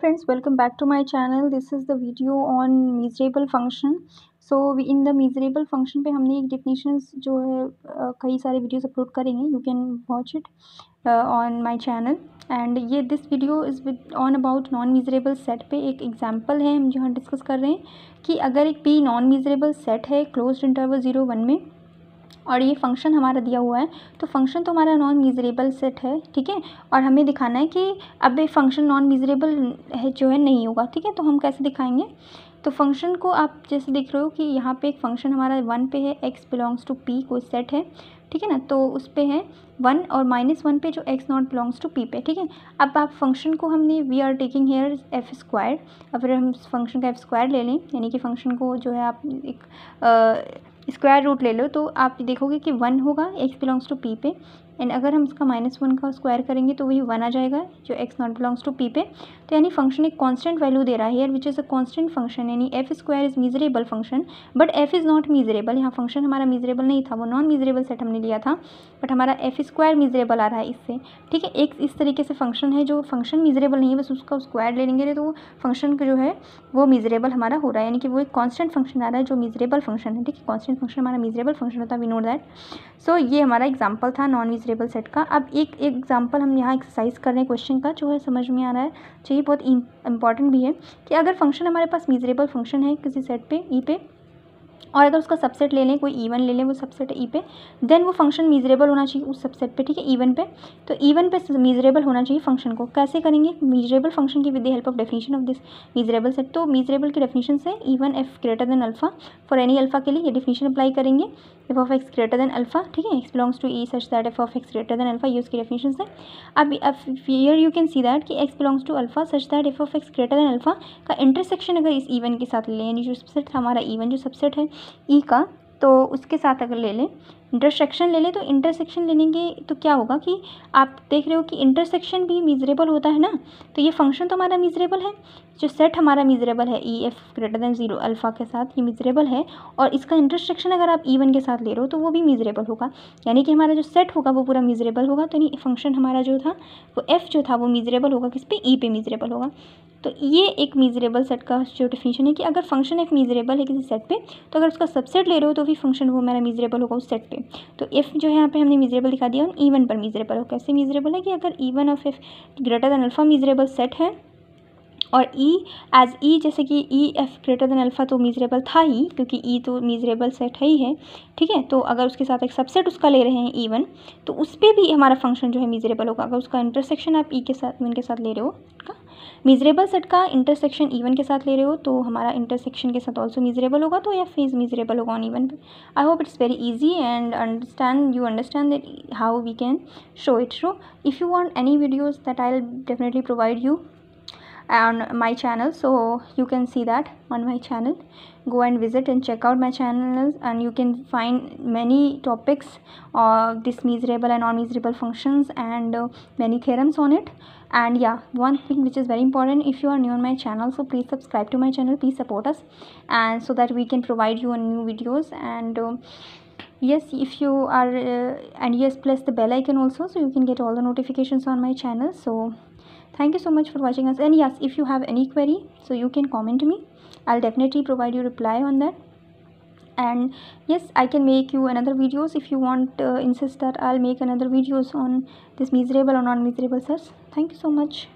Friends, welcome back to my channel. This is the video on measurable function. So in the measurable function पे हमने एक definitions जो है कई सारे videos अपलोड करेंगे. You can watch it on my channel. And ये this video is on about non measurable set पे एक example है हम जहाँ डिस्कस कर रहे हैं कि अगर एक p non measurable set है closed interval 0 1 में और ये फंक्शन हमारा दिया हुआ है, तो फंक्शन तो हमारा नॉन मीज़रेबल सेट है, ठीक है. और हमें दिखाना है कि अब ये फंक्शन नॉन मीज़रेबल है जो है नहीं होगा, ठीक है. तो हम कैसे दिखाएंगे? तो फंक्शन को आप जैसे देख रहे हो कि यहाँ पे एक फंक्शन हमारा 1 पे है, x बिलोंग्स टू p कोई सेट है, ठीक है ना. तो उस पे है 1 और -1 पे जो x not belongs to p पे, ठीक है. अब आप फंक्शन को हमने we are taking here f square. अब अगर हम फंक्शन का एफ स्क्वायर ले लें, यानी कि फंक्शन को जो है आप एक स्क्वायर रूट ले लो, तो आप देखोगे कि 1 होगा x बिलोंग्स टू p पे. एंड अगर हम इसका -1 का स्क्वायर करेंगे तो वही 1 आ जाएगा जो x not belongs to p पे. तो यानी फंक्शन एक कांस्टेंट वैल्यू दे रहा है here which is a constant function, यानी F square is measurable function but F is not measurable. यहाँ फंक्शन हमारा मीजरेबल नहीं था, वो नॉन मीजरेबल सेट हमने लिया था, बट हमारा एफ स्क्वायर मीजरेबल आ रहा है इससे, ठीक है. एक इस तरीके से फंक्शन है जो फंक्शन मीजरेबल नहीं है, बस उसका स्क्वायर ले लेंगे तो फंक्शन का जो है वो मीजरेबल हमारा हो रहा है, यानी कि वो एक कांस्टेंट फंक्शन आ रहा है जो मीजरेबल फंक्शन है, ठीक है. कांस्टेंट फंक्शन हमारा मीजरेबल फंक्शन होता है, वी नो दैट. सो ये हमारा एग्जांपल था नॉन मीजरेबल सेट का. अब एक एग्जांपल हम यहाँ एक्सरसाइज कर रहे हैं क्वेश्चन का, जो है समझ में आ रहा है, चाहिए बहुत इंपॉर्टेंट भी है कि अगर फंक्शन हमारे पास मीजरेबल फंक्शन है किसी सेट पे ई पे, और अगर उसका सबसेट ले लें, कोई इवन ले लें, वो सबसेट है ई पे, देन वो फंक्शन मीजरेबल होना चाहिए उस सबसेट पे, ठीक है, इवन पे. तो इवन पे मीजरेबल होना चाहिए फंक्शन को. कैसे करेंगे मीजरेबल फंक्शन की? With the help of definition of this measurable set. तो मीजरेबल की डेफिनेशन से even f greater than alpha, for any alpha के लिए ये डेफिनेशन अप्लाई करेंगे. F of x greater than alpha, ठीक है, x belongs to e such that f of x greater than alpha, ये उसकी डेफिनेशन है. अब here you can see that कि x belongs to alpha such that f of x greater than alpha का intersection अगर इस even के साथ ले लें, यानी जो सबसेट था हमारा इवन जो सबसेट है ई का, तो उसके साथ अगर ले लें, इंटरसेक्शन ले लें, तो इंटरसेक्शन लेंगे तो क्या होगा कि आप देख रहे हो कि इंटरसेक्शन भी मीजरेबल होता है ना. तो ये फंक्शन तो हमारा मीजरेबल है, जो सेट हमारा मीजरेबल है E F greater then 0 alpha के साथ, ये मीजरेबल है. और इसका इंटरसेक्शन अगर आप इवन के साथ ले रहे हो तो वो भी मीजरेबल होगा, यानी कि हमारा जो सेट होगा वो पूरा मीजरेबल होगा. तो यानी फंक्शन हमारा जो था वो एफ जो था वो मीजरेबल होगा किस पे? ई पे मीजरेबल होगा. तो ये एक मीजरेबल सेट का जो डेफिनेशन है कि अगर फंक्शन एफ मीजरेबल है किसी सेट पे, तो अगर उसका सबसेट ले रहे हो तो भी फंक्शन वो मेरा मीजरेबल होगा उस सेट पे. तो एफ जो है यहाँ पे हमने मीजरेबल दिखा दिया, इवन पर मीजरेबल हो. कैसे मीजरेबल है कि अगर even of F greater than alpha measurable set है, और ई एज ई, जैसे कि E F greater than alpha तो मीजरेबल था ही, क्योंकि ई तो मीजरेबल सेट है ही है, ठीक है. तो अगर उसके साथ एक सबसेट उसका ले रहे हैं इवन, तो उस पर भी हमारा फंक्शन जो है मीजरेबल होगा. अगर उसका इंटरसेक्शन आप ई के साथ इवन के साथ ले रहे हो, मीजरेबल सेट का इंटरसेक्शन इवन के साथ ले रहे हो, तो हमारा इंटरसेक्शन के साथ ऑल्सो मीजरेबल होगा, तो एफ इज मीजरेबल होगा ऑन इवन पे. I hope it's very easy and you understand that how we can show it. So if you want any videos that I will definitely provide you on my channel, so you can see that on my channel. Go and visit and check out my channel, and you can find many topics of this measurable and non-measurable functions and many theorems on it. And yeah, one thing which is very important, if you are new on my channel, so please subscribe to my channel, please support us, and so that we can provide you new videos. And yes, if you are and yes, press the bell icon also, so you can get all the notifications on my channel. So thank you so much for watching us. And yes, if you have any query, so you can comment me, I'll definitely provide you reply on that. And yes, I can make you another videos if you want, insist that I'll make another videos on this measurable or non measurable sets. Thank you so much.